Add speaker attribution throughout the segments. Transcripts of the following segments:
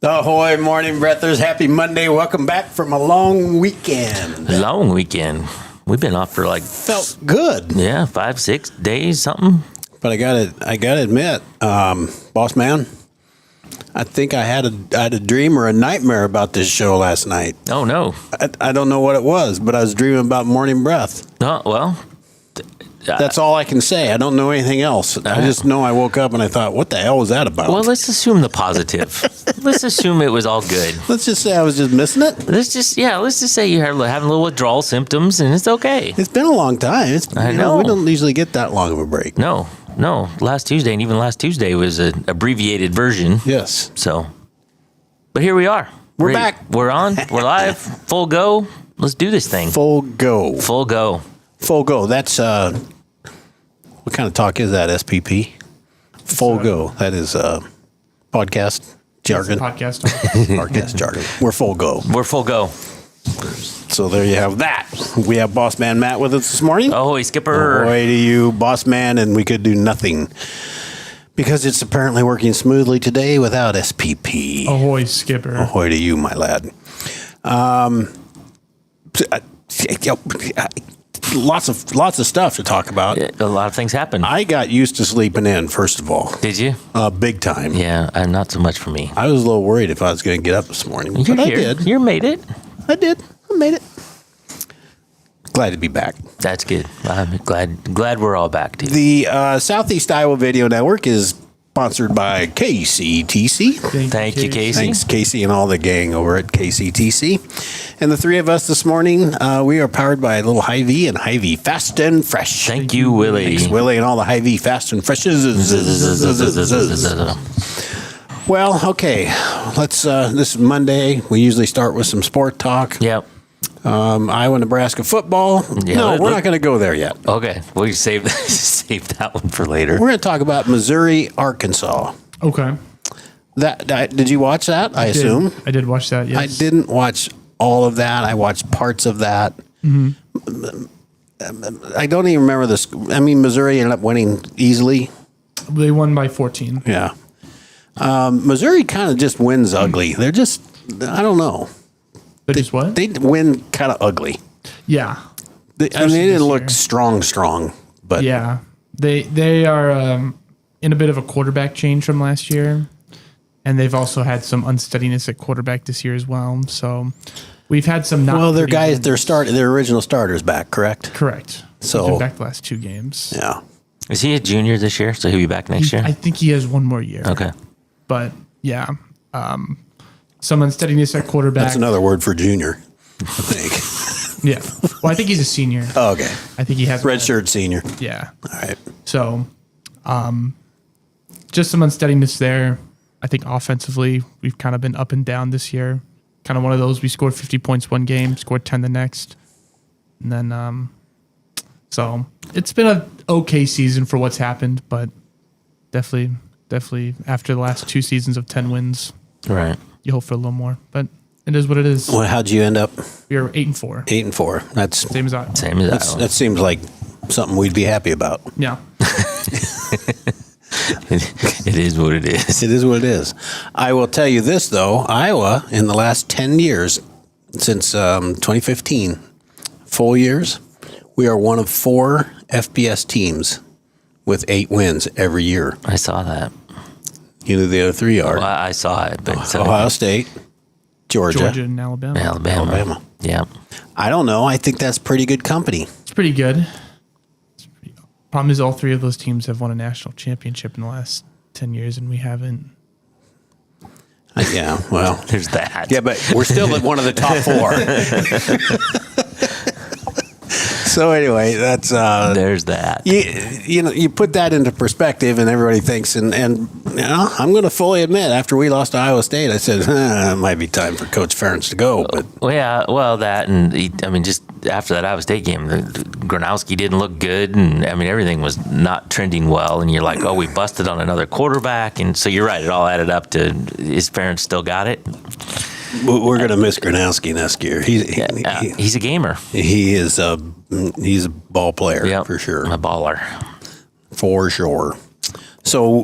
Speaker 1: Ahoy, morning breathers. Happy Monday. Welcome back from a long weekend.
Speaker 2: Long weekend. We've been off for
Speaker 1: Felt good.
Speaker 2: 5-6 days, something.
Speaker 1: But I gotta admit, boss man, I think I had a dream or a nightmare about this show last night.
Speaker 2: Oh, no.
Speaker 1: I don't know what it was, but I was dreaming about morning breath.
Speaker 2: Oh, well.
Speaker 1: That's all I can say. I don't know anything else. I just know I woke up and I thought, what the hell was that about?
Speaker 2: Well, let's assume the positive. Let's assume it was all good.
Speaker 1: Let's just say I was just missing it.
Speaker 2: Let's just say you're having a little withdrawal symptoms, and it's okay.
Speaker 1: It's been a long time.
Speaker 2: I know.
Speaker 1: We don't usually get that long of a break.
Speaker 2: No. Last Tuesday, and even last Tuesday was an abbreviated version.
Speaker 1: Yes.
Speaker 2: So, but here we are.
Speaker 1: We're back.
Speaker 2: We're on. We're live. Full go. Let's do this thing.
Speaker 1: Full go.
Speaker 2: Full go.
Speaker 1: Full go. That's what kind of talk is that? SPP. Full go. That is podcast jargon.
Speaker 3: Podcast.
Speaker 1: Podcast jargon. We're full go.
Speaker 2: We're full go.
Speaker 1: So there you have that. We have Boss Man Matt with us this morning.
Speaker 2: Ahoy, Skipper.
Speaker 1: Ahoy to you, Boss Man, and we could do nothing because it's apparently working smoothly today without SPP.
Speaker 3: Ahoy, Skipper.
Speaker 1: Ahoy to you, my lad. Lots of stuff to talk about.
Speaker 2: A lot of things happen.
Speaker 1: I got used to sleeping in, first of all.
Speaker 2: Did you?
Speaker 1: Big time.
Speaker 2: Yeah, not so much for me.
Speaker 1: I was a little worried if I was going to get up this morning,
Speaker 2: You're
Speaker 1: but
Speaker 2: here.
Speaker 1: I did.
Speaker 2: You made it.
Speaker 1: I did. I made it. Glad to be back.
Speaker 2: That's good. I'm glad we're all back too.
Speaker 1: The Southeast Iowa Video Network is sponsored by KCTC.
Speaker 2: Thank you, Casey.
Speaker 1: Thanks, Casey, and all the gang over at KCTC. And the three of us this morning, we are powered by a little Hy-Vee and Hy-Vee Fast and Fresh.
Speaker 2: Thank you, Willie.
Speaker 1: Thanks, Willie, and all the Hy-Vee Fast and Freshes. Well, okay. Let's. This is Monday. We usually start with some sport talk.
Speaker 2: Yep.
Speaker 1: Iowa, Nebraska football.
Speaker 2: Yeah,
Speaker 1: No, we're not going to go there yet.
Speaker 2: Okay. We'll save that one for later.
Speaker 1: We're going to talk about Missouri, Arkansas.
Speaker 3: Okay.
Speaker 1: Did you watch that? I assume.
Speaker 3: I did watch that, yes.
Speaker 1: I didn't watch all of that. I watched parts of that. Mm-hmm. I don't even remember this. I mean, Missouri ended up winning easily.
Speaker 3: They won by 14.
Speaker 1: Yeah. Missouri kind of just wins ugly. They're just, I don't know.
Speaker 3: But just what?
Speaker 1: They win kind of ugly.
Speaker 3: Yeah.
Speaker 1: They
Speaker 3: Especially
Speaker 1: didn't
Speaker 3: this
Speaker 1: look
Speaker 3: year.
Speaker 1: strong, but
Speaker 3: Yeah. They are in a bit of a quarterback change from last year. And they've also had some unsteadiness at quarterback this year as well. So we've had some not
Speaker 1: well, their
Speaker 3: pretty
Speaker 1: guys,
Speaker 3: wins.
Speaker 1: their original starters back, correct?
Speaker 3: Correct.
Speaker 1: So-
Speaker 3: He's been back the last 2 games.
Speaker 1: Yeah.
Speaker 2: Is he a junior this year? So he'll be back next year?
Speaker 3: I think he has one more year.
Speaker 2: Okay.
Speaker 3: But yeah, some unsteadiness at quarterback.
Speaker 1: That's another word for junior, I think.
Speaker 3: Yeah. Well, I think he's a senior.
Speaker 1: Oh, okay.
Speaker 3: I think he has
Speaker 1: Redshirt senior.
Speaker 3: Yeah.
Speaker 1: All right.
Speaker 3: So, just some unsteadiness there. I think offensively, we've kind of been up and down this year. Kind of one of those. We scored 50 points one game, scored 10 the next. And then, so it's been an okay season for what's happened, but definitely after the last 2 seasons of 10 wins,
Speaker 2: Right.
Speaker 3: you hope for a little more. But it is what it is.
Speaker 1: Well, how'd you end up?
Speaker 3: We are 8-4.
Speaker 1: 8-4. That's
Speaker 3: Same as I.
Speaker 2: Same as Iowa.
Speaker 1: that seems like something we'd be happy about.
Speaker 3: Yeah.
Speaker 2: It is what it is.
Speaker 1: It is what it is. I will tell you this, though. Iowa, in the last 10 years, since 2015, full years, we are one of 4 FBS teams with 8 wins every year.
Speaker 2: I saw that.
Speaker 1: You know, the other 3 are
Speaker 2: Well, I saw it, but so
Speaker 1: Ohio State, Georgia,
Speaker 3: and Alabama.
Speaker 2: Alabama. Yeah.
Speaker 1: I don't know. I think that's pretty good company.
Speaker 3: It's pretty good. Problem is, all 3 of those teams have won a national championship in the last 10 years, and we haven't.
Speaker 1: Yeah, well.
Speaker 2: There's that.
Speaker 1: Yeah, but we're still at one of the top 4. So anyway, that's
Speaker 2: There's that.
Speaker 1: you put that into perspective, and everybody thinks, and I'm going to fully admit, after we lost to Iowa State, I said it might be time for Coach Ferentz to go. But
Speaker 2: Well, yeah, well, that, and just after that Iowa State game, Gronowski didn't look good, and everything was not trending well, and you're like, oh, we busted on another quarterback, and so you're right, it all added up to, his parents still got it.
Speaker 1: we're going to miss Gronowski next year.
Speaker 2: He's a gamer.
Speaker 1: He's a ball player, for sure.
Speaker 2: A baller.
Speaker 1: For sure. So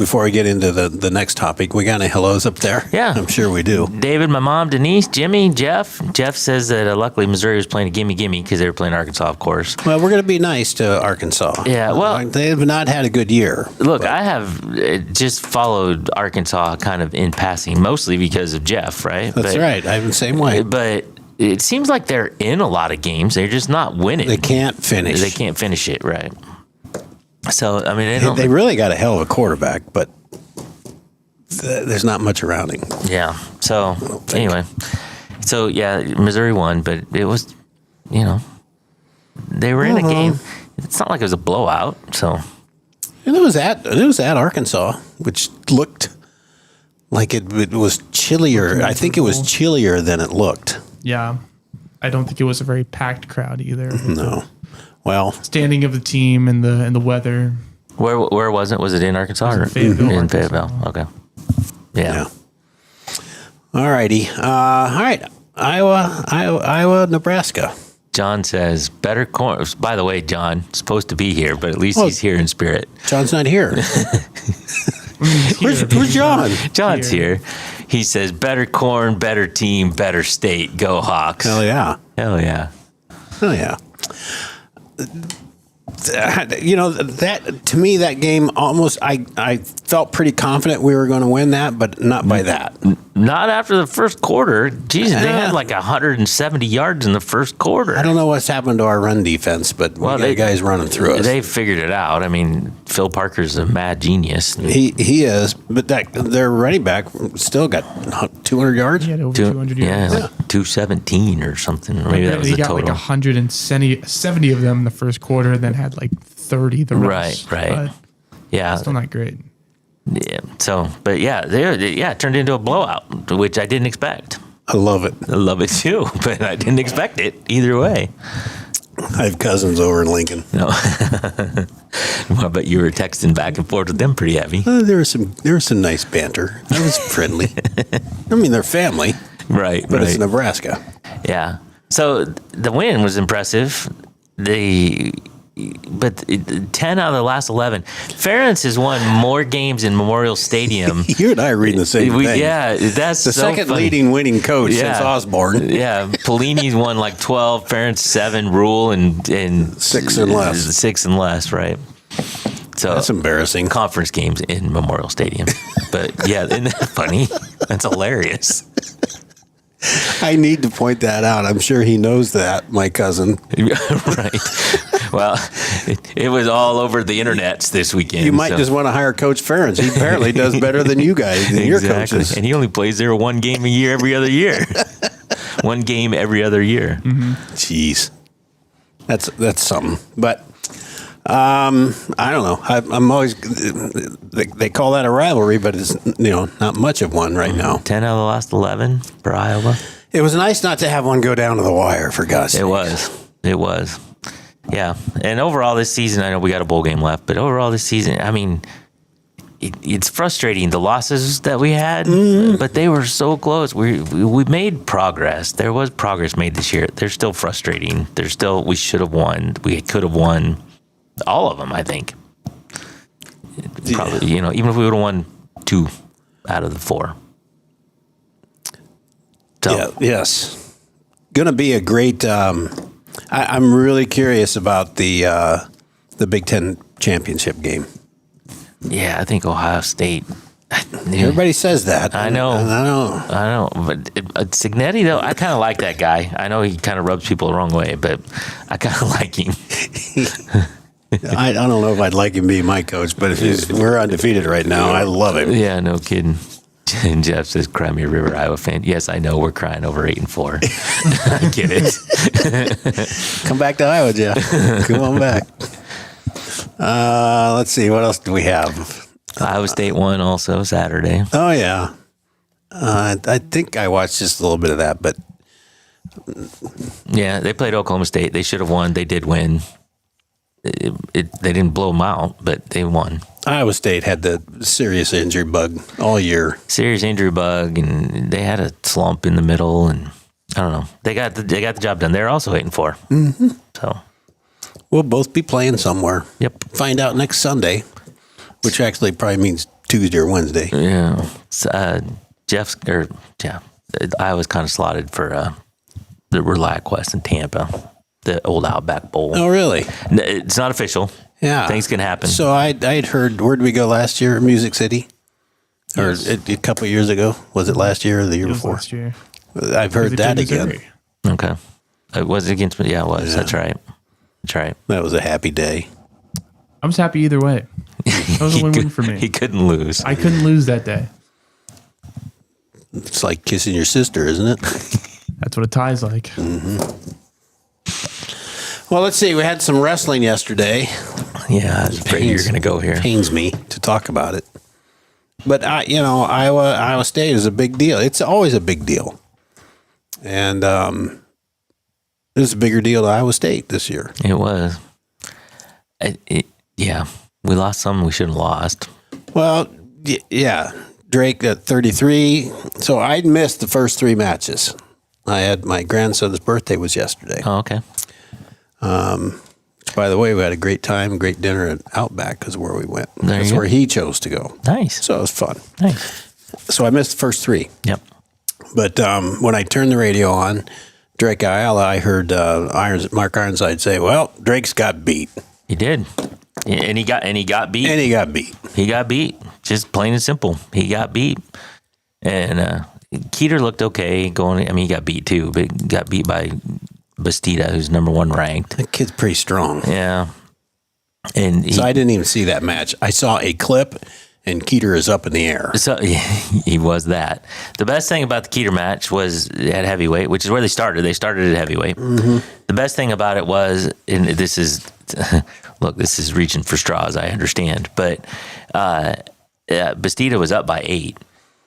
Speaker 1: before we get into the next topic, we got any hellos up there?
Speaker 2: Yeah.
Speaker 1: I'm sure we do.
Speaker 2: David, my mom, Denise, Jimmy, Jeff. Jeff says that luckily Missouri was playing a gimme because they were playing Arkansas, of course.
Speaker 1: Well, we're going to be nice to Arkansas.
Speaker 2: Yeah, well-
Speaker 1: they have not had a good year.
Speaker 2: Look, I have just followed Arkansas kind of in passing, mostly because of Jeff, right?
Speaker 1: That's right. I'm the same way.
Speaker 2: But it seems like they're in a lot of games. They're just not winning.
Speaker 1: They can't finish.
Speaker 2: They can't finish it, right? So, I mean,
Speaker 1: They really got a hell of a quarterback, but there's not much around him.
Speaker 2: yeah. So, anyway. So, yeah, Missouri won, but it was, they were in a game. It's not like it was a blowout, so.
Speaker 1: And it was at Arkansas, which looked like it was chillier. I think it was chillier than it looked.
Speaker 3: Yeah. I don't think it was a very packed crowd either.
Speaker 1: No. Well,
Speaker 3: Standing of the team and the weather.
Speaker 2: Where was it? Was it in Arkansas?
Speaker 3: It was in Fayetteville,
Speaker 2: In
Speaker 3: Arkansas.
Speaker 2: Fayetteville. Okay. Yeah.
Speaker 1: all righty. All right. Iowa, Nebraska.
Speaker 2: John says, better corn. By the way, John, supposed to be here, but at least he's here in spirit.
Speaker 1: John's not here. Where's John?
Speaker 2: John's here. He says, better corn, better team, better state. Go Hawks.
Speaker 1: Hell yeah.
Speaker 2: Hell yeah.
Speaker 1: Hell yeah. That to me, that game almost, I felt pretty confident we were going to win that, but not by that.
Speaker 2: Not after the first quarter. Jesus, they had like 170 yards in the first quarter.
Speaker 1: I don't know what's happened to our run defense, but we got guys running through us.
Speaker 2: They figured it out. I mean, Phil Parker's a mad genius.
Speaker 1: He is, but their running back still got 200 yards.
Speaker 3: He had over 200 yards.
Speaker 2: Yeah, like 217 or something. Maybe that was
Speaker 3: He
Speaker 2: the
Speaker 3: got
Speaker 2: total.
Speaker 3: like 170 of them in the first quarter, then had like 30 the rest.
Speaker 2: Right.
Speaker 3: But
Speaker 2: Yeah.
Speaker 3: still not great.
Speaker 2: Yeah. So, but yeah, it turned into a blowout, which I didn't expect.
Speaker 1: I love it.
Speaker 2: I love it too, but I didn't expect it either way.
Speaker 1: I have cousins over in Lincoln.
Speaker 2: No. Well, but you were texting back and forth with them pretty heavy.
Speaker 1: There was some nice banter. That was friendly. I mean, they're family,
Speaker 2: Right.
Speaker 1: but
Speaker 2: right.
Speaker 1: it's Nebraska.
Speaker 2: Yeah. So the win was impressive. But 10 out of the last 11. Ferentz has won more games in Memorial Stadium.
Speaker 1: You and I are reading the same thing.
Speaker 2: Yeah, that's
Speaker 1: The
Speaker 2: so
Speaker 1: second
Speaker 2: funny.
Speaker 1: leading winning coach
Speaker 2: Yeah.
Speaker 1: since Osborne.
Speaker 2: Yeah, Pelini's won like 12, Ferentz 7, Rule and
Speaker 1: 6 and less.
Speaker 2: 6 and less, right? So
Speaker 1: That's embarrassing.
Speaker 2: conference games in Memorial Stadium. But yeah, isn't that funny? That's hilarious.
Speaker 1: I need to point that out. I'm sure he knows that, my cousin.
Speaker 2: Right. Well, it was all over the internets this weekend.
Speaker 1: You might
Speaker 2: so-
Speaker 1: just want to hire Coach Ferentz. He apparently does better than you guys, than your coaches.
Speaker 2: And he only plays there one game a year every other year. One game every other year.
Speaker 1: Jeez, that's something. But I don't know. I'm always. They call that a rivalry, but it's not much of one right now.
Speaker 2: 10 out of the last 11 for Iowa.
Speaker 1: It was nice not to have one go down to the wire, for God's sake.
Speaker 2: It was. Yeah. And overall this season, I know we got a bowl game left, but overall this season, I mean, it's frustrating, the losses that we had, but they were so close. We made progress. There was progress made this year. They're still frustrating. We should have won. We could have won all of them, I think. Probably, even if we would have won 2 out of the 4. So,
Speaker 1: Yeah, yes. Going to be a great. I'm really curious about the Big Ten championship game.
Speaker 2: yeah, I think Ohio State.
Speaker 1: Everybody says that.
Speaker 2: I know.
Speaker 1: I know.
Speaker 2: But Signetti, though, I kind of like that guy. I know he kind of rubs people the wrong way, but I kind of like him.
Speaker 1: I don't know if I'd like him being my coach, but if we're undefeated right now, I love him.
Speaker 2: Yeah, no kidding. And Jeff says, "Cry me a river, Iowa fan." Yes, I know we're crying over 8-4. I get it.
Speaker 1: Come back to Iowa, Jeff. Come on back. Let's see. What else do we have?
Speaker 2: Iowa State won also Saturday.
Speaker 1: Oh, yeah. I think I watched just a little bit of that, but
Speaker 2: Yeah, they played Oklahoma State. They should have won. They did win. They didn't blow them out, but they won.
Speaker 1: Iowa State had the serious injury bug all year.
Speaker 2: Serious injury bug, and they had a slump in the middle, and I don't know. They got the job done. They're also 8-4. Mm-hmm. So
Speaker 1: We'll both be playing somewhere.
Speaker 2: Yep.
Speaker 1: Find out next Sunday, which actually probably means Tuesday or Wednesday.
Speaker 2: Yeah. Iowa's kind of slotted for the ReliaQuest in Tampa, the old Outback Bowl.
Speaker 1: Oh, really?
Speaker 2: It's not official.
Speaker 1: Yeah.
Speaker 2: Things can happen.
Speaker 1: So I'd heard, where did we go last year? Music City? Or a couple of years ago? Was it last year or the year
Speaker 3: It was
Speaker 1: before?
Speaker 3: last year.
Speaker 1: I've heard that again.
Speaker 3: Missouri.
Speaker 2: Okay. Was it against me? Yeah, it was.
Speaker 1: Yeah.
Speaker 2: That's right. That's right.
Speaker 1: That was a happy day.
Speaker 3: I was happy either way. That was a win-win for me.
Speaker 2: He couldn't lose.
Speaker 3: I couldn't lose that day.
Speaker 1: It's like kissing your sister, isn't it?
Speaker 3: That's what a tie's like.
Speaker 1: Well, let's see. We had some wrestling yesterday.
Speaker 2: Yeah, I was afraid you were going to go here.
Speaker 1: Pains me to talk about it. But, Iowa State is a big deal. It's always a big deal. And it was a bigger deal to Iowa State this year.
Speaker 2: It was. Yeah, we lost some we shouldn't have lost.
Speaker 1: Well, yeah. Drake at 33. So I'd missed the first 3 matches. I had my grandson's birthday was yesterday.
Speaker 2: Oh, okay.
Speaker 1: By the way, we had a great time, great dinner at Outback is where we went.
Speaker 2: There
Speaker 1: That's
Speaker 2: you go.
Speaker 1: where he chose to go.
Speaker 2: Nice.
Speaker 1: So it was fun.
Speaker 2: Nice.
Speaker 1: So I missed the first 3.
Speaker 2: Yep.
Speaker 1: But when I turned the radio on, Drake Ayala, I heard Mark Ironside say, "Well, Drake's got beat."
Speaker 2: He did. And he got beat.
Speaker 1: And he got beat.
Speaker 2: He got beat. Just plain and simple. He got beat. And Keeter looked okay going. I mean, he got beat too, but got beat by Bastida, who's number 1 ranked.
Speaker 1: The kid's pretty strong.
Speaker 2: Yeah. And
Speaker 1: So I didn't even see that match. I saw a clip, and Keeter is up in the air.
Speaker 2: So he was that. The best thing about the Keeter match was at heavyweight, which is where they started. They started at heavyweight. Mm-hmm. The best thing about it was, and this is, look, this is reaching for straws, I understand, but Bastida was up by 8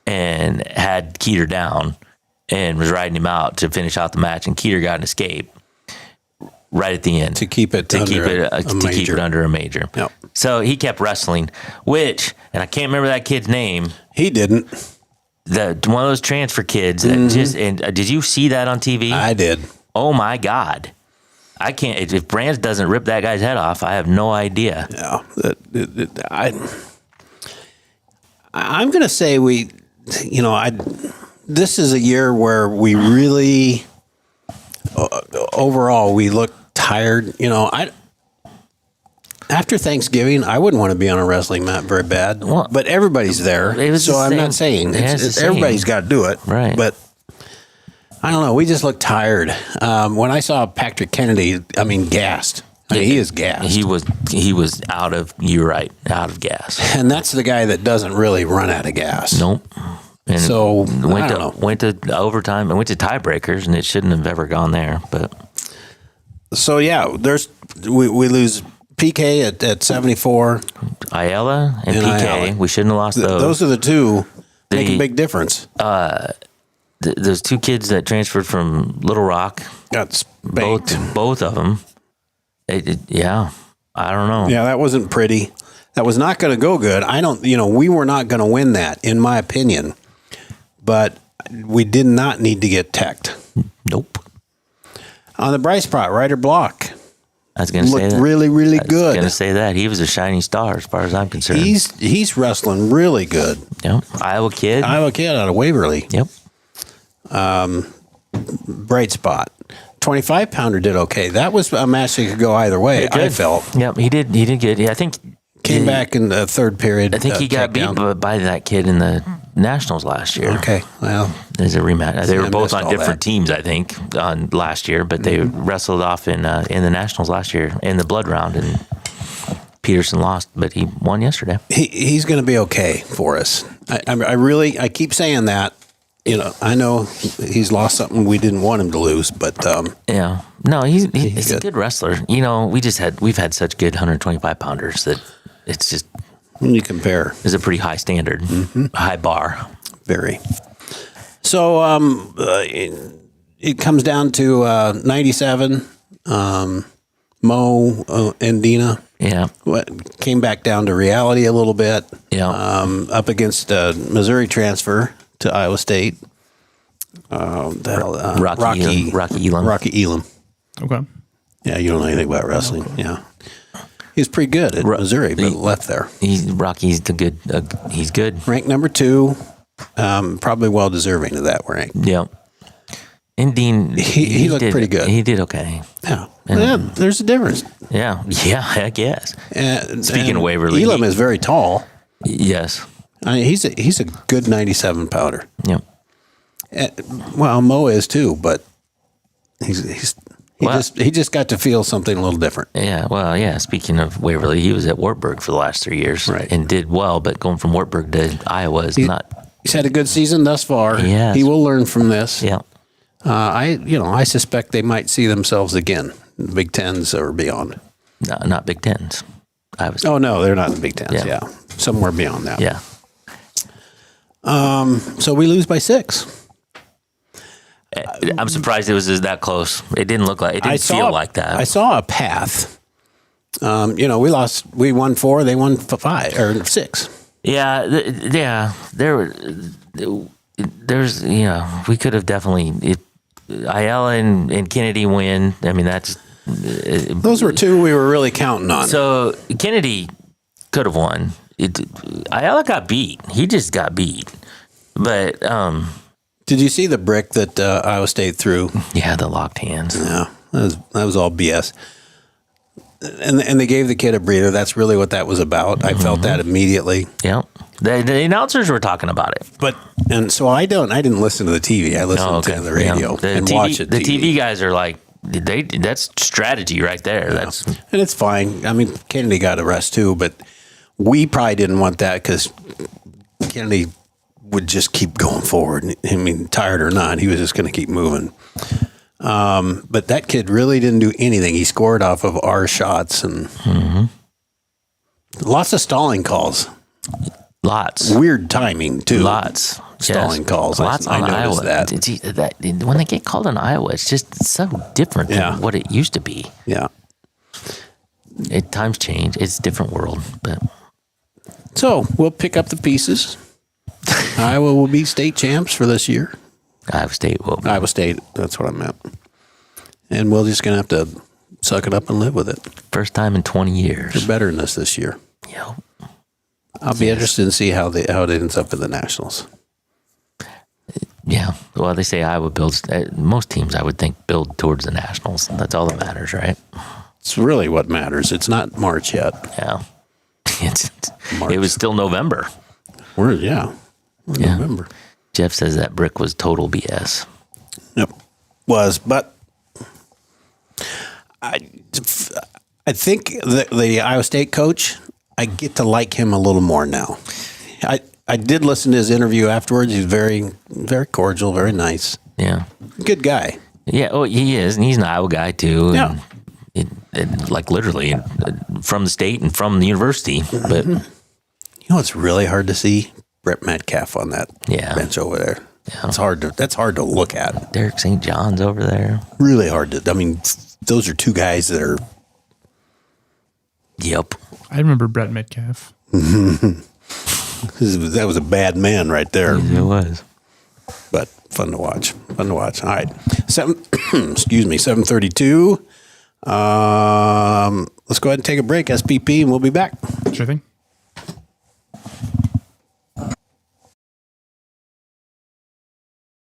Speaker 2: and had Keeter down and was riding him out to finish out the match, and Keeter got an escape right at the end
Speaker 1: To keep it under
Speaker 2: keep it under a major.
Speaker 1: Yep.
Speaker 2: So he kept wrestling, which, and I can't remember that kid's name.
Speaker 1: He didn't.
Speaker 2: One of those transfer kids that just, and did you see that on TV?
Speaker 1: I did.
Speaker 2: Oh my God. I can't, if Brands doesn't rip that guy's head off, I have no idea.
Speaker 1: Yeah. I'm going to say this is a year where we really, overall, we look tired. After Thanksgiving, I wouldn't want to be on a wrestling mat very bad.
Speaker 2: Well,
Speaker 1: but everybody's there,
Speaker 2: it was
Speaker 1: so
Speaker 2: the
Speaker 1: I'm
Speaker 2: same.
Speaker 1: not saying
Speaker 2: Yeah, it's the same.
Speaker 1: everybody's got to do it.
Speaker 2: Right.
Speaker 1: But I don't know. We just look tired. When I saw Patrick Kennedy, I mean, gassed. I mean, he is gassed.
Speaker 2: He was out of, you're right, out of gas.
Speaker 1: And that's the guy that doesn't really run out of gas.
Speaker 2: Nope. And
Speaker 1: So, I don't know.
Speaker 2: went to overtime and went to tiebreakers, and it shouldn't have ever gone there. But
Speaker 1: So, yeah, we lose PK at 74.
Speaker 2: Ayala and
Speaker 1: And
Speaker 2: PK,
Speaker 1: Ayala.
Speaker 2: we shouldn't have lost those.
Speaker 1: Those are the two make
Speaker 2: The-
Speaker 1: a big difference.
Speaker 2: Those 2 kids that transferred from Little Rock,
Speaker 1: Got spanked.
Speaker 2: both of them. Yeah, I don't know.
Speaker 1: Yeah, that wasn't pretty. That was not going to go good. We were not going to win that, in my opinion. But we did not need to get teched.
Speaker 2: Nope.
Speaker 1: On the Bryce Pratt, Ryder Block
Speaker 2: I was going to say
Speaker 1: looked
Speaker 2: that.
Speaker 1: really, really
Speaker 2: I was
Speaker 1: good.
Speaker 2: going to say that. He was a shining star as far as I'm concerned.
Speaker 1: He's wrestling really good.
Speaker 2: Yep. Iowa kid.
Speaker 1: Iowa kid out of Waverly.
Speaker 2: Yep.
Speaker 1: Bright spot. 25-pounder did okay. That was a match that could go either way, I felt.
Speaker 2: Yep. He did good. Yeah, I think
Speaker 1: Came back in the third period.
Speaker 2: I think he got beat
Speaker 1: takedown.
Speaker 2: by that kid in the Nationals last year.
Speaker 1: Okay, well,
Speaker 2: There's a rematch. They
Speaker 1: I
Speaker 2: were both
Speaker 1: missed
Speaker 2: on
Speaker 1: all
Speaker 2: different
Speaker 1: that. Mm-hmm.
Speaker 2: teams, I think, on last year, but they wrestled off in the Nationals last year in the blood round, and Peterson lost, but he won yesterday.
Speaker 1: he's going to be okay for us. I keep saying that. I know he's lost something we didn't want him to lose, but
Speaker 2: Yeah, no, he's a
Speaker 1: good.
Speaker 2: good wrestler. We've had such good 125 pounders that it's just
Speaker 1: when you compare,
Speaker 2: is a pretty high standard, high bar.
Speaker 1: very. So it comes down to 97. Mo and Dina
Speaker 2: Yeah,
Speaker 1: came back down to reality a little bit.
Speaker 2: yeah.
Speaker 1: Up against Missouri transfer to Iowa State.
Speaker 2: Rocky Elam.
Speaker 1: Rocky Elam.
Speaker 3: Okay.
Speaker 1: Yeah, you don't know anything about wrestling. Yeah. He's pretty good at Missouri, but left there.
Speaker 2: Rocky's good. He's good.
Speaker 1: Ranked number 2, probably well deserving of that rank.
Speaker 2: Yeah. And Dean,
Speaker 1: He looked pretty good.
Speaker 2: He did okay.
Speaker 1: Yeah. Yeah, there's a difference.
Speaker 2: Yeah, I guess. Speaking
Speaker 1: And
Speaker 2: of Waverly,
Speaker 1: Elam is very tall.
Speaker 2: yes.
Speaker 1: I mean, he's a good 97 pounder.
Speaker 2: Yeah.
Speaker 1: Well, Mo is too, but he
Speaker 2: Well-
Speaker 1: just got to feel something a little different.
Speaker 2: Yeah, well, yeah. Speaking of Waverly, he was at Wartburg for the last 3 years,
Speaker 1: Right.
Speaker 2: and did well. But going from Wartburg to Iowa is not.
Speaker 1: He's had a good season thus far.
Speaker 2: Yes.
Speaker 1: He will learn from this.
Speaker 2: Yeah,
Speaker 1: I suspect they might see themselves again, in the Big Tens or beyond.
Speaker 2: not Big Tens. I was.
Speaker 1: Oh no, they're not in the Big Tens.
Speaker 2: Yeah.
Speaker 1: Yeah, somewhere beyond that.
Speaker 2: Yeah,
Speaker 1: So we lose by 6.
Speaker 2: I'm surprised it was that close. It didn't look like. It didn't feel like that.
Speaker 1: I saw a path. We won 4, they won 5 or 6.
Speaker 2: Yeah, there's we could have definitely Ayala and Kennedy win. I mean that's
Speaker 1: Those were 2 we were really counting on.
Speaker 2: so Kennedy could have won. Ayala got beat. He just got beat. But
Speaker 1: Did you see the brick that Iowa State threw?
Speaker 2: yeah, the locked hands.
Speaker 1: Yeah, that was all BS. And they gave the kid a breather. That's really what that was about. I felt that immediately.
Speaker 2: Yeah, the announcers were talking about it.
Speaker 1: So I didn't listen to the TV. I listened to the radio
Speaker 2: Yeah.
Speaker 1: and watched it.
Speaker 2: The TV guys are like that's strategy right there. That's
Speaker 1: And it's fine. I mean, Kennedy got a rest too, but we probably didn't want that because Kennedy would just keep going forward. I mean, tired or not, he was just going to keep moving. But that kid really didn't do anything. He scored off of our shots and lots of stalling calls.
Speaker 2: lots.
Speaker 1: Weird timing too.
Speaker 2: Lots.
Speaker 1: Stalling calls.
Speaker 2: Lots
Speaker 1: I
Speaker 2: on
Speaker 1: noticed
Speaker 2: Iowa.
Speaker 1: that.
Speaker 2: When they get called on Iowa, it's just so different
Speaker 1: Yeah.
Speaker 2: than what it used to be.
Speaker 1: Yeah.
Speaker 2: Times change. It's a different world. But
Speaker 1: So we'll pick up the pieces. Iowa will be state champs for this year.
Speaker 2: Iowa State will.
Speaker 1: Iowa State, that's what I meant. And we're just going to have to suck it up and live with it.
Speaker 2: First time in 20
Speaker 1: We're
Speaker 2: years.
Speaker 1: better than this year.
Speaker 2: Yep.
Speaker 1: I'll be interested to see how it ends up in the Nationals.
Speaker 2: Yeah. Well, they say Iowa builds. Most teams, I would think, build towards the Nationals. That's all that matters, right?
Speaker 1: It's really what matters. It's not March yet.
Speaker 2: Yeah.
Speaker 1: March.
Speaker 2: It was still November.
Speaker 1: We're in November.
Speaker 2: Jeff says that brick was total BS.
Speaker 1: Yep. Was, but I think the Iowa State coach, I get to like him a little more now. I did listen to his interview afterwards. He's very, very cordial, very nice.
Speaker 2: Yeah.
Speaker 1: Good guy.
Speaker 2: Yeah. Oh, he is. And he's an Iowa guy, too.
Speaker 1: Yeah.
Speaker 2: And like literally from the state and from the university. But
Speaker 1: You know, it's really hard to see Brett Metcalf on that
Speaker 2: Yeah.
Speaker 1: bench over there.
Speaker 2: Yeah.
Speaker 1: That's hard to look at.
Speaker 2: Derek St. John's over there.
Speaker 1: Really hard to. I mean, those are 2 guys that are.
Speaker 2: Yep.
Speaker 3: I remember Brett Metcalf.
Speaker 1: That was a bad man right there.
Speaker 2: It was.
Speaker 1: But fun to watch. Fun to watch. All right, 7:32. Let's go ahead and take a break, SPP, and we'll be back.
Speaker 3: Sure thing.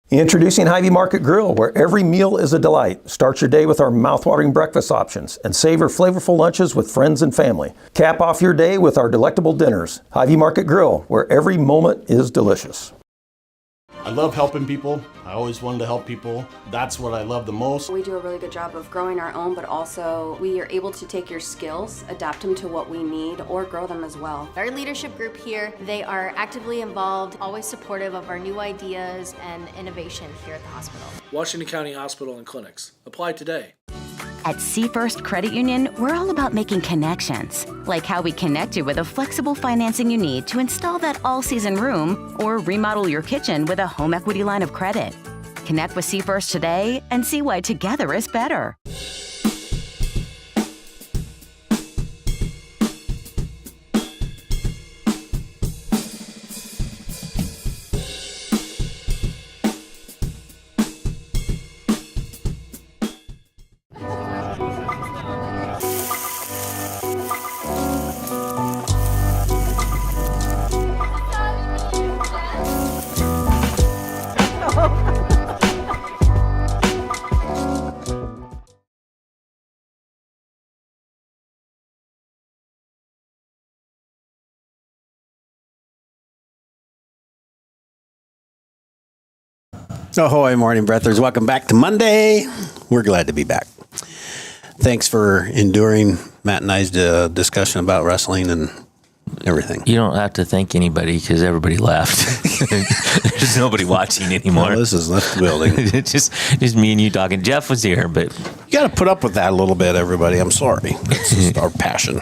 Speaker 4: Introducing Hy-Vee Market Grill, where every meal is a delight. Start your day with our mouthwatering breakfast options and savor flavorful lunches with friends and family. Cap off your day with our delectable dinners. Hy-Vee Market Grill, where every moment is delicious.
Speaker 5: I love helping people. I always wanted to help people. That's what I love the most.
Speaker 6: We do a really good job of growing our own, but also we are able to take your skills, adapt them to what we need, or grow them as well.
Speaker 7: Our leadership group here, they are actively involved, always supportive of our new ideas and innovation here at the hospital.
Speaker 8: Washington County Hospital and Clinics. Apply today.
Speaker 9: At Seafirst Credit Union, we're all about making connections, like how we connect you with a flexible financing you need to install that all-season room or remodel your kitchen with a home equity line of credit. Connect with Seafirst today and see why together is better.
Speaker 1: Ahoy, morning breathers. Welcome back to Monday. We're glad to be back. Thanks for enduring Matt and I's discussion about wrestling and everything.
Speaker 2: You don't have to thank anybody because everybody left. There's nobody watching anymore.
Speaker 1: Well, this has left the building.
Speaker 2: It's just me and you talking. Jeff was here, but
Speaker 1: You got to put up with that a little bit, everybody. I'm sorry. It's just our passion.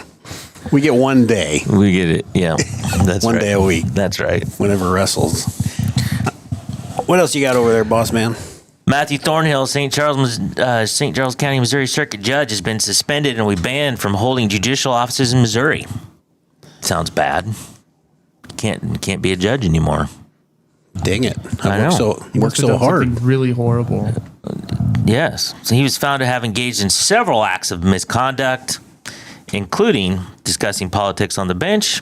Speaker 1: We get one day,
Speaker 2: we get it. Yeah, that's
Speaker 1: one
Speaker 2: right.
Speaker 1: day a week,
Speaker 2: That's right.
Speaker 1: whenever wrestles. What else you got over there, boss man?
Speaker 2: Matthew Thornhill, St. Charles County, Missouri Circuit Judge, has been suspended and we banned from holding judicial offices in Missouri. Sounds bad. Can't be a judge anymore.
Speaker 1: Dang it.
Speaker 2: I know.
Speaker 3: He
Speaker 1: Worked
Speaker 3: must have
Speaker 1: so
Speaker 3: done
Speaker 1: hard.
Speaker 3: something really horrible.
Speaker 2: Yes. So he was found to have engaged in several acts of misconduct, including discussing politics on the bench.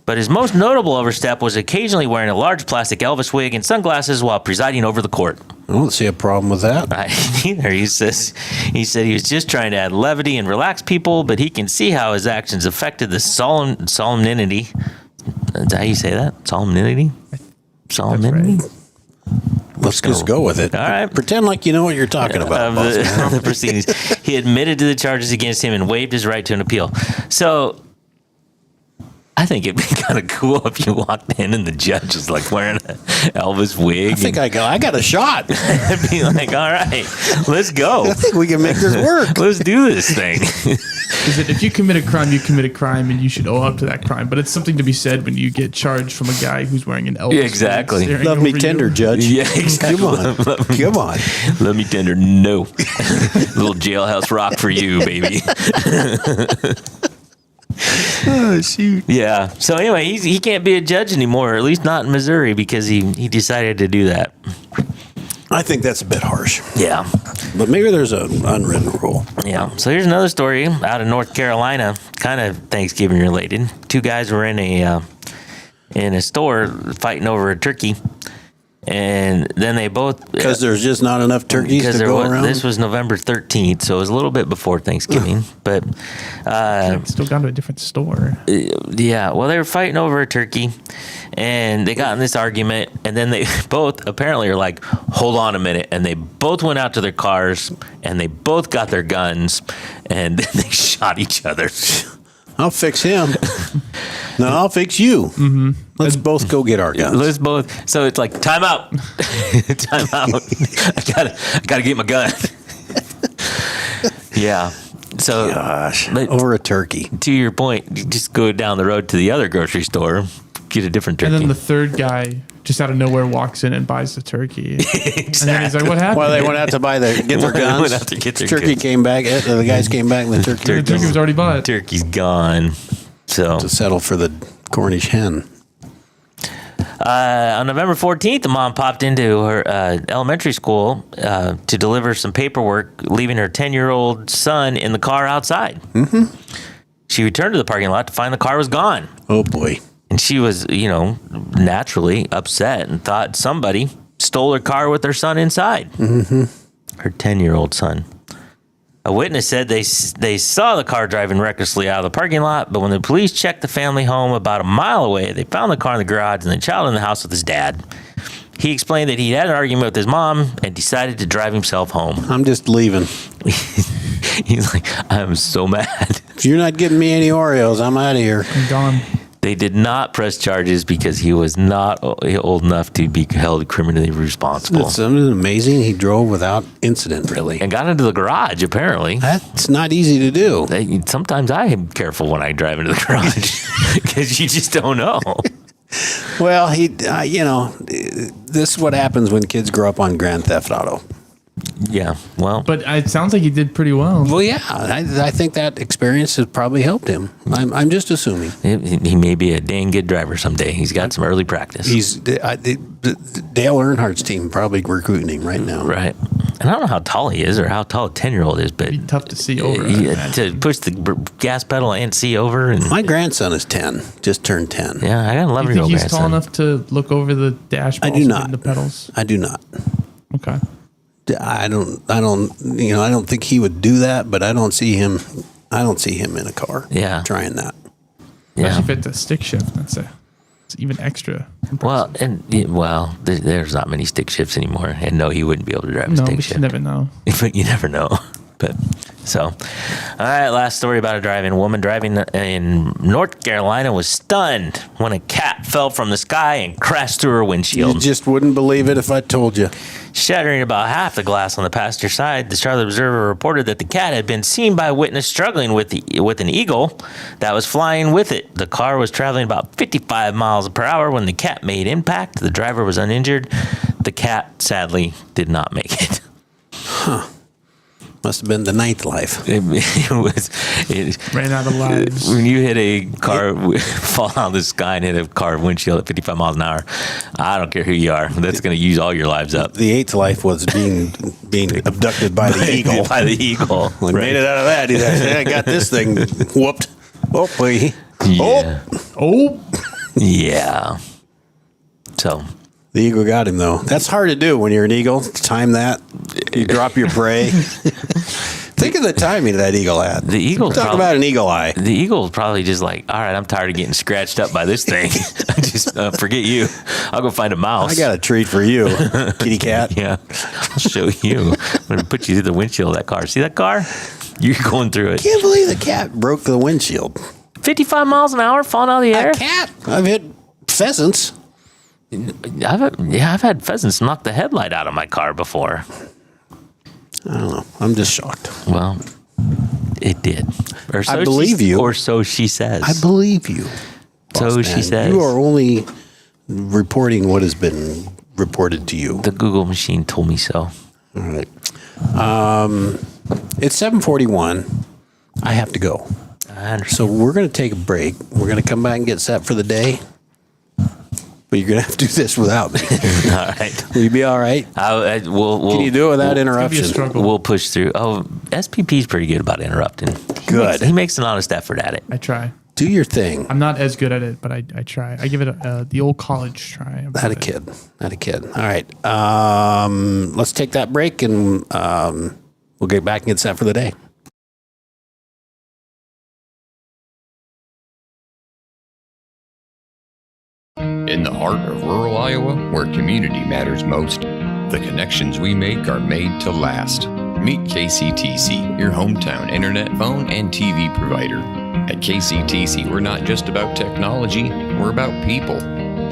Speaker 2: But his most notable overstep was occasionally wearing a large plastic Elvis wig and sunglasses while presiding over the court.
Speaker 1: I don't see a problem with that.
Speaker 2: Neither. He said he was just trying to add levity and relax people, but he can see how his actions affected the solemnity. Is that how you say that? Solemnity? Solemnity?
Speaker 1: Let's just go with it.
Speaker 2: All right.
Speaker 1: Pretend like you know what you're talking about, boss man.
Speaker 2: The proceedings. He admitted to the charges against him and waived his right to an appeal. So I think it'd be kind of cool if you walked in and the judge is like wearing an Elvis wig.
Speaker 1: I think I got a shot.
Speaker 2: I'd be like, all right, let's go.
Speaker 1: I think we can make this work.
Speaker 2: Let's do this thing.
Speaker 3: Is that if you commit a crime, you commit a crime, and you should owe up to that crime. But it's something to be said when you get charged from a guy who's wearing an Elvis.
Speaker 2: Yeah, exactly.
Speaker 3: wig staring
Speaker 1: Love me
Speaker 3: over
Speaker 1: tender,
Speaker 3: you.
Speaker 1: Judge.
Speaker 2: Yeah, exactly.
Speaker 1: Come on.
Speaker 2: Let me tender. No. Little jailhouse rock for you, baby.
Speaker 1: Oh, shoot.
Speaker 2: Yeah. So anyway, he can't be a judge anymore, or at least not in Missouri, because he decided to do that.
Speaker 1: I think that's a bit harsh.
Speaker 2: Yeah.
Speaker 1: But maybe there's an unwritten rule.
Speaker 2: Yeah. So here's another story out of North Carolina, kind of Thanksgiving related. Two guys were in a store fighting over a turkey, and then they both
Speaker 1: Because there's just not enough turkeys to go around.
Speaker 2: This was November 13th, so it was a little bit before Thanksgiving, but
Speaker 3: Still gone to a different store.
Speaker 2: yeah. Well, they were fighting over a turkey, and they got in this argument, and then they both apparently are like, hold on a minute, and they both went out to their cars, and they both got their guns, and then they shot each other.
Speaker 1: I'll fix him. No, I'll fix you. Mm-hmm. Let's both go get our guns.
Speaker 2: Let's both. So it's like, time out. Time out. I gotta get my gun. Yeah. So,
Speaker 1: Gosh,
Speaker 2: but
Speaker 1: over a turkey.
Speaker 2: to your point, you just go down the road to the other grocery store, get a different turkey.
Speaker 3: And then the third guy just out of nowhere walks in and buys the turkey. And then he's like, what happened?
Speaker 1: Well, they went out to get their
Speaker 2: They
Speaker 1: guns.
Speaker 2: went out to get their
Speaker 1: turkey
Speaker 2: guns.
Speaker 1: came back. The guys came back, and the turkey
Speaker 3: the turkey was already bought.
Speaker 2: Turkey's gone. So
Speaker 1: to settle for the Cornish hen.
Speaker 2: on November 14th, the mom popped into her elementary school to deliver some paperwork, leaving her 10-year-old son in the car outside. Mm-hmm. She returned to the parking lot to find the car was gone.
Speaker 1: Oh boy.
Speaker 2: And she was, naturally upset and thought somebody stole her car with her son inside. Mm-hmm. Her 10-year-old son. A witness said they saw the car driving recklessly out of the parking lot, but when the police checked the family home about a mile away, they found the car in the garage and the child in the house with his dad. He explained that he had an argument with his mom and decided to drive himself home.
Speaker 1: I'm just leaving.
Speaker 2: He's like, I'm so mad.
Speaker 1: If you're not getting me any Oreos, I'm out of here.
Speaker 3: I'm gone.
Speaker 2: They did not press charges because he was not old enough to be held criminally responsible.
Speaker 1: It's amazing. He drove without incident, really.
Speaker 2: And got into the garage, apparently.
Speaker 1: That's not easy to do.
Speaker 2: Sometimes I am careful when I drive into the garage because you just don't know.
Speaker 1: Well, this is what happens when kids grow up on Grand Theft Auto.
Speaker 2: Yeah, well.
Speaker 3: But it sounds like he did pretty well.
Speaker 1: Well, yeah, I think that experience has probably helped him. I'm just assuming.
Speaker 2: He may be a dang good driver someday. He's got some early practice.
Speaker 1: Dale Earnhardt's team probably recruiting him right now.
Speaker 2: Right. And I don't know how tall he is or how tall a 10-year-old is, but
Speaker 3: It'd be tough to see over.
Speaker 2: to push the gas pedal and see over. And
Speaker 1: My grandson is 10, just turned 10.
Speaker 2: yeah, I got a
Speaker 3: Do you
Speaker 2: 11-year-old
Speaker 3: think he's tall
Speaker 2: grandson.
Speaker 3: enough to look over the dashboard?
Speaker 1: I do not.
Speaker 3: The pedals.
Speaker 1: I do not.
Speaker 3: Okay.
Speaker 1: I don't think he would do that, but I don't see him in a car.
Speaker 2: Yeah.
Speaker 1: Trying that.
Speaker 2: Yeah.
Speaker 3: Especially if it's a stick shift. That's it. It's even extra.
Speaker 2: Well, there's not many stick shifts anymore. And no, he wouldn't be able to drive a
Speaker 3: No,
Speaker 2: stick
Speaker 3: but
Speaker 2: shift.
Speaker 3: you never know.
Speaker 2: But you never know. But so, all right, last story about a driving. A woman driving in North Carolina was stunned when a cat fell from the sky and crashed through her windshield.
Speaker 1: You just wouldn't believe it if I told you.
Speaker 2: Shattering about half the glass on the passenger side, the Charlotte Observer reported that the cat had been seen by a witness struggling with an eagle that was flying with it. The car was traveling about 55 miles per hour when the cat made impact. The driver was uninjured. The cat, sadly, did not make it.
Speaker 1: Must have been the ninth life.
Speaker 2: It
Speaker 3: Ran out of lives.
Speaker 2: When you hit a car, fall out of the sky and hit a car windshield at 55 miles an hour, I don't care who you are. That's going to use all your lives up.
Speaker 1: The eighth life was being abducted by the eagle.
Speaker 2: By the eagle.
Speaker 1: When he made it out of that, he's like, I got this thing whooped. Oh, boy.
Speaker 2: Yeah.
Speaker 3: Oh.
Speaker 2: Yeah. So.
Speaker 1: The eagle got him, though. That's hard to do when you're an eagle. Time that. You drop your prey. Think of the timing that eagle had.
Speaker 2: The eagle.
Speaker 1: Talk about an eagle eye.
Speaker 2: The eagle's probably just like, all right, I'm tired of getting scratched up by this thing. Just forget you. I'll go find a mouse.
Speaker 1: I got a treat for you, kitty cat.
Speaker 2: Yeah. I'll show you. I'm going to put you through the windshield of that car. See that car? You're going through it.
Speaker 1: Can't believe the cat broke the windshield.
Speaker 2: 55 miles an hour falling out of the air?
Speaker 1: A cat? I've hit pheasants.
Speaker 2: I've had pheasants knock the headlight out of my car before.
Speaker 1: I don't know. I'm just shocked.
Speaker 2: Well, it did. Or so
Speaker 1: I believe you.
Speaker 2: Or so she says.
Speaker 1: I believe you.
Speaker 2: So she says.
Speaker 1: You are only reporting what has been reported to you.
Speaker 2: The Google machine told me so.
Speaker 1: All right. It's 7:41. I have to go.
Speaker 2: I understand.
Speaker 1: So we're going to take a break. We're going to come back and get set for the day. But you're going to have to do this without me.
Speaker 2: All right.
Speaker 1: Will you be all right?
Speaker 2: We'll
Speaker 1: Can you do it without
Speaker 3: It's
Speaker 1: interruption?
Speaker 3: gonna be a struggle.
Speaker 2: We'll push through. Oh, SPP's pretty good about interrupting.
Speaker 1: Good.
Speaker 2: He makes an honest effort at it.
Speaker 3: I try.
Speaker 1: Do your thing.
Speaker 3: I'm not as good at it, but I try. I give it the old college try.
Speaker 1: Not a kid. Not a kid. All right. Let's take that break and we'll get back and get set for the day.
Speaker 10: In the heart of rural Iowa, where community matters most, the connections we make are made to last. Meet KCTC, your hometown internet, phone, and TV provider. At KCTC, we're not just about technology, we're about people.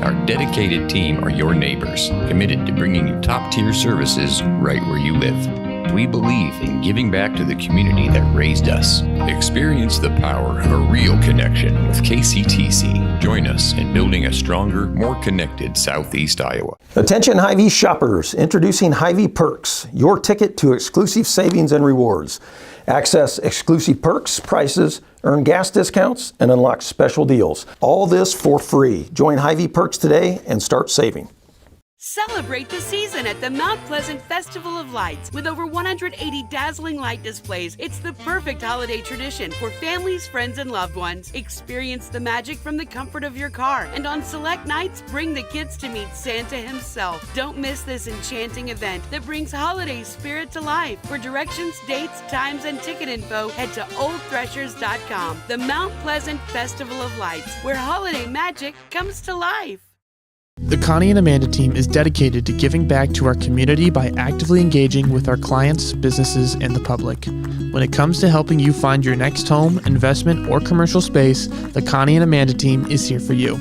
Speaker 10: Our dedicated team are your neighbors, committed to bringing you top-tier services right where you live. We believe in giving back to the community that raised us. Experience the power of a real connection with KCTC. Join us in building a stronger, more connected Southeast Iowa.
Speaker 4: Attention Hy-Vee shoppers, introducing Hy-Vee Perks, your ticket to exclusive savings and rewards. Access exclusive perks, prices, earn gas discounts, and unlock special deals. All this for free. Join Hy-Vee Perks today and start saving.
Speaker 11: Celebrate the season at the Mount Pleasant Festival of Lights. With over 180 dazzling light displays, it's the perfect holiday tradition for families, friends, and loved ones. Experience the magic from the comfort of your car, and on select nights, bring the kids to meet Santa himself. Don't miss this enchanting event that brings holiday spirit to life. For directions, dates, times, and ticket info, head to oldthreshers.com. The Mount Pleasant Festival of Lights, where holiday magic comes to life.
Speaker 3: The Connie and Amanda team is dedicated to giving back to our community by actively engaging with our clients, businesses, and the public. When it comes to helping you find your next home, investment, or commercial space, the Connie and Amanda team is here for you.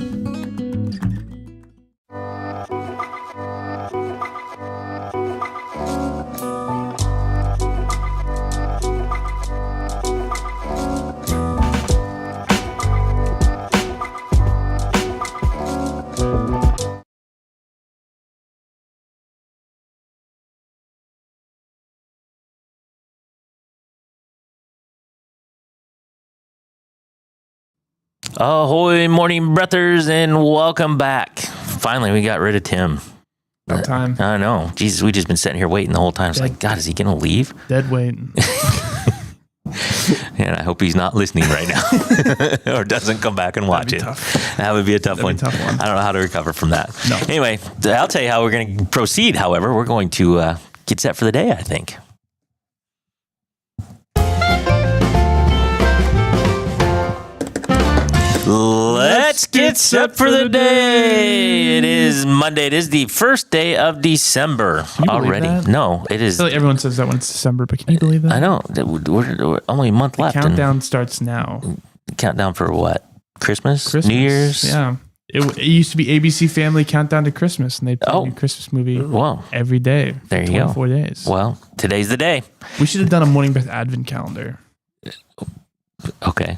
Speaker 2: Ahoy, morning breathers, and welcome back. Finally, we got rid of Tim.
Speaker 3: About time.
Speaker 2: I know. Jesus, we just been sitting here waiting the whole time. It's like, God, is he going to leave?
Speaker 3: Dead weight.
Speaker 2: And I hope he's not listening right now or doesn't come back and watch it.
Speaker 3: Tough.
Speaker 2: That would be a tough one.
Speaker 3: Tough one.
Speaker 2: I don't know how to recover from that.
Speaker 3: No.
Speaker 2: Anyway, I'll tell you how we're going to proceed. However, we're going to get set for the day, I think. Let's get set for the day. It is Monday. It is the first day of December
Speaker 3: you believe
Speaker 2: already.
Speaker 3: that?
Speaker 2: No, it is.
Speaker 3: I feel like everyone says that when it's December, but can you believe that?
Speaker 2: I know. We're only a month left.
Speaker 3: Countdown starts now.
Speaker 2: Countdown for what? Christmas?
Speaker 3: Christmas.
Speaker 2: New Year's?
Speaker 3: Yeah. It used to be ABC Family Countdown to Christmas, and they play a new Christmas movie every day.
Speaker 2: There you
Speaker 3: 24
Speaker 2: go.
Speaker 3: days.
Speaker 2: Well, today's the day.
Speaker 3: We should have done a Morning Breath Advent calendar.
Speaker 2: Okay.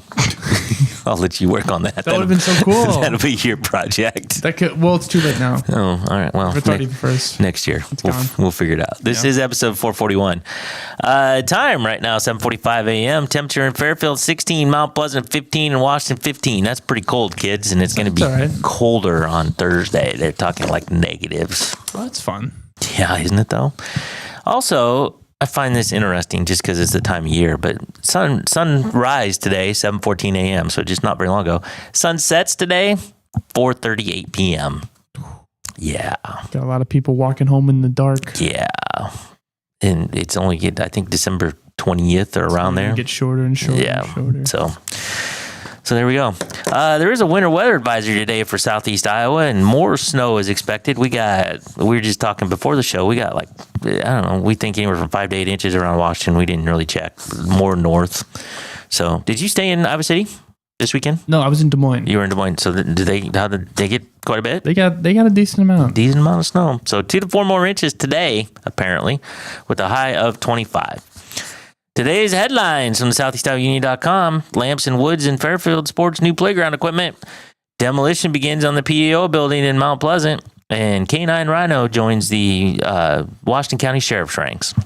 Speaker 2: I'll let you work on that.
Speaker 3: That would have been so cool.
Speaker 2: That'll be your project.
Speaker 3: Well, it's too late now.
Speaker 2: Oh, all right. Well,
Speaker 3: It's already the first.
Speaker 2: next year we'll figure it out. This is episode 441. Time right now 7:45 a.m. Temperature in Fairfield 16, Mount Pleasant 15, and Washington 15. That's pretty cold, kids, and it's going to be colder on Thursday. They're talking like negatives.
Speaker 3: Well, that's fun.
Speaker 2: Yeah, isn't it though? Also, I find this interesting just because it's the time of year, but sunrise today, 7:14 a.m., so just not very long ago. Sunsets today, 4:38 p.m. Yeah.
Speaker 3: Got a lot of people walking home in the dark.
Speaker 2: Yeah. And it's only, I think, December 20th or around there.
Speaker 3: Get shorter and shorter and shorter.
Speaker 2: So there we go. There is a winter weather advisory today for southeast Iowa, and more snow is expected. We were just talking before the show. We got we think anywhere from 5 to 8 inches around Washington. We didn't really check. More north. So did you stay in Iowa City this weekend?
Speaker 3: No, I was in Des Moines.
Speaker 2: You were in Des Moines. So how did they get quite a bit?
Speaker 3: They got a decent amount.
Speaker 2: Decent amount of snow. So 2 to 4 more inches today, apparently, with a high of 25. Today's headlines from the SoutheastIowaUnion.com. Lamson Woods in Fairfield sports new playground equipment. Demolition begins on the PEO building in Mount Pleasant. And K9 Rhino joins the Washington County Sheriff's ranks.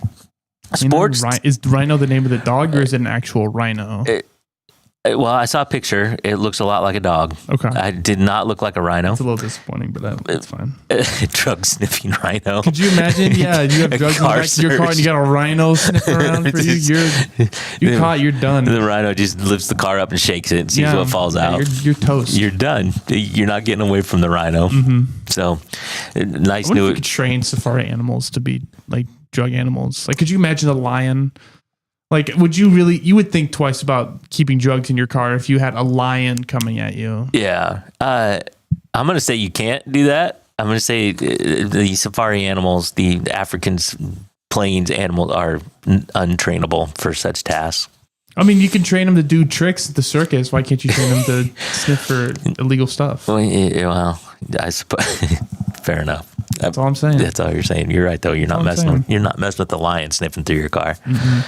Speaker 2: Sports.
Speaker 3: Is Rhino the name of the dog, or is it an actual rhino?
Speaker 2: Well, I saw a picture. It looks a lot like a dog.
Speaker 3: Okay.
Speaker 2: It did not look like a rhino.
Speaker 3: It's a little disappointing, but that's fine.
Speaker 2: Drug sniffing rhino.
Speaker 3: Could you imagine? Yeah, you have drugs in the back of your car and you got a rhino sniffing around for you. You're caught. You're done.
Speaker 2: The rhino just lifts the car up and shakes it and sees what falls out.
Speaker 3: You're toast.
Speaker 2: You're done. You're not getting away from the rhino.
Speaker 3: Mm-hmm.
Speaker 2: So, nice
Speaker 3: I wonder
Speaker 2: new.
Speaker 3: if we could train safari animals to be like drug animals. Like, could you imagine a lion? Like, you would think twice about keeping drugs in your car if you had a lion coming at you.
Speaker 2: Yeah. I'm going to say you can't do that. I'm going to say the safari animals, the African's plains animals are untrainable for such tasks.
Speaker 3: I mean, you can train them to do tricks at the circus. Why can't you train them to sniff for illegal stuff?
Speaker 2: Well, I suppose. Fair enough.
Speaker 3: That's all I'm saying.
Speaker 2: That's all you're saying. You're right, though. You're not messing with the lion sniffing through your car.
Speaker 3: Mm-hmm.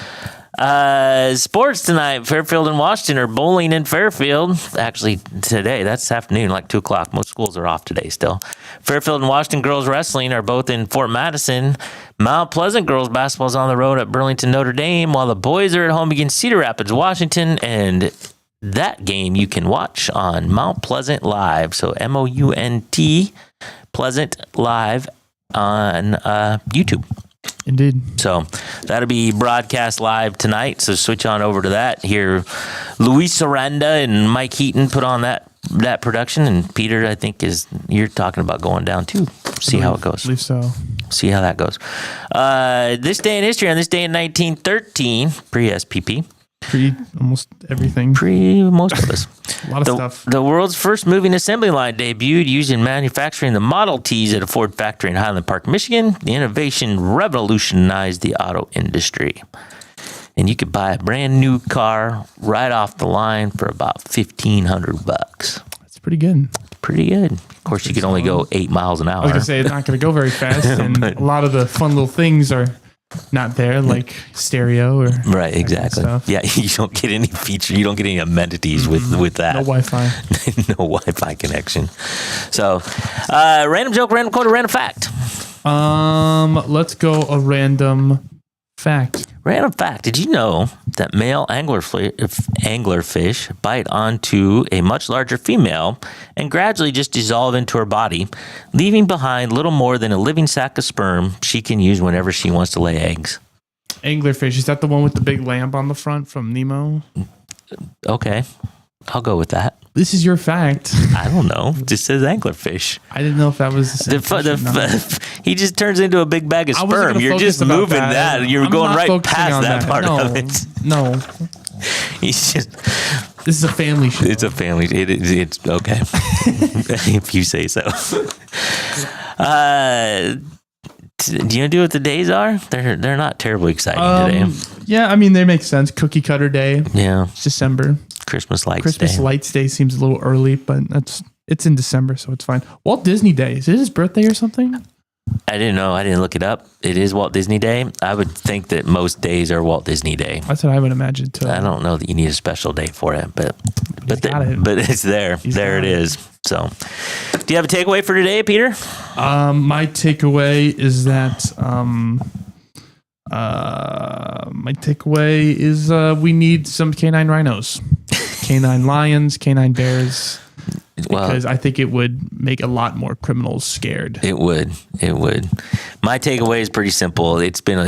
Speaker 2: Sports tonight. Fairfield and Washington are bowling in Fairfield. Actually, today, that's this afternoon, like 2 o'clock. Most schools are off today still. Fairfield and Washington girls wrestling are both in Fort Madison. Mount Pleasant girls basketball is on the road at Burlington, Notre Dame, while the boys are at home against Cedar Rapids, Washington. And that game you can watch on Mount Pleasant Live. So MOUNT Pleasant Live on YouTube.
Speaker 3: Indeed.
Speaker 2: So that'll be broadcast live tonight. So switch on over to that. Here, Luis Aranda and Mike Heaton put on that production. And Peter, I think, you're talking about going down too. See how it goes.
Speaker 3: I believe so.
Speaker 2: See how that goes. This day in history, on this day in 1913, pre-SPP.
Speaker 3: Almost everything.
Speaker 2: Most of us.
Speaker 3: A lot of stuff.
Speaker 2: The world's first moving assembly line debuted using manufacturing the Model Ts at a Ford factory in Highland Park, Michigan. The innovation revolutionized the auto industry. And you could buy a brand new car right off the line for about $1,500.
Speaker 3: That's pretty good.
Speaker 2: Pretty good. Of course, you could only go 8 miles an hour.
Speaker 3: I was going to say, it's not going to go very fast. And a lot of the fun little things are not there, like stereo or
Speaker 2: right, exactly.
Speaker 3: Kind of stuff.
Speaker 2: Yeah, you don't get any feature, you don't get any amenities with that.
Speaker 3: No Wi-Fi.
Speaker 2: No Wi-Fi connection. So, random joke, random quote, or random fact.
Speaker 3: Let's go a random fact.
Speaker 2: Random fact. Did you know that male anglerfish bite onto a much larger female and gradually just dissolve into her body, leaving behind little more than a living sack of sperm she can use whenever she wants to lay eggs?
Speaker 3: Anglerfish. Is that the one with the big lamp on the front from Nemo?
Speaker 2: Okay. I'll go with that.
Speaker 3: This is your fact.
Speaker 2: I don't know. It just says anglerfish.
Speaker 3: I didn't know if that was the same
Speaker 2: he just turns into a big bag of sperm. You're just moving that. You're going right past that part of it.
Speaker 3: No.
Speaker 2: He's just
Speaker 3: This is a family show.
Speaker 2: It's a family. It's okay. If you say so. Do you know what the days are? They're not terribly exciting today.
Speaker 3: Yeah, I mean, they make sense. Cookie cutter day.
Speaker 2: Yeah.
Speaker 3: It's December.
Speaker 2: Christmas lights
Speaker 3: Christmas
Speaker 2: day.
Speaker 3: lights day seems a little early, but it's in December, so it's fine. Walt Disney Day. Is it his birthday or something?
Speaker 2: I didn't know. I didn't look it up. It is Walt Disney Day. I would think that most days are Walt Disney Day.
Speaker 3: That's what I would imagine too.
Speaker 2: I don't know that you need a special day for it, but
Speaker 3: got
Speaker 2: it's there. There it is. So, do you have a takeaway for today, Peter?
Speaker 3: My takeaway is that we need some canine rhinos, canine lions, canine bears. Because I think it would make a lot more criminals scared.
Speaker 2: It would. My takeaway is pretty simple. It's been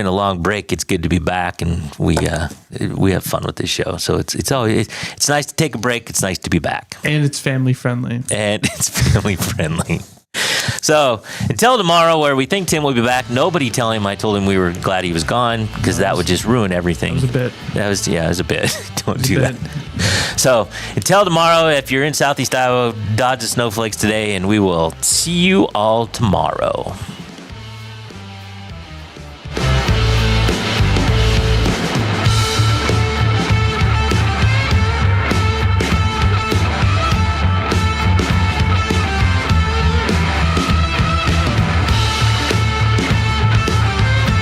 Speaker 2: a long break. It's good to be back, and we have fun with this show. So it's nice to take a break. It's nice to be back,
Speaker 3: and it's family friendly.
Speaker 2: So until tomorrow, where we think Tim will be back, nobody tell him I told him we were glad he was gone, because that would just ruin everything.
Speaker 3: It was a bit.
Speaker 2: It was a bit. Don't do that. So until tomorrow, if you're in Southeast Iowa, dodge the snowflakes today, and we will see you all tomorrow.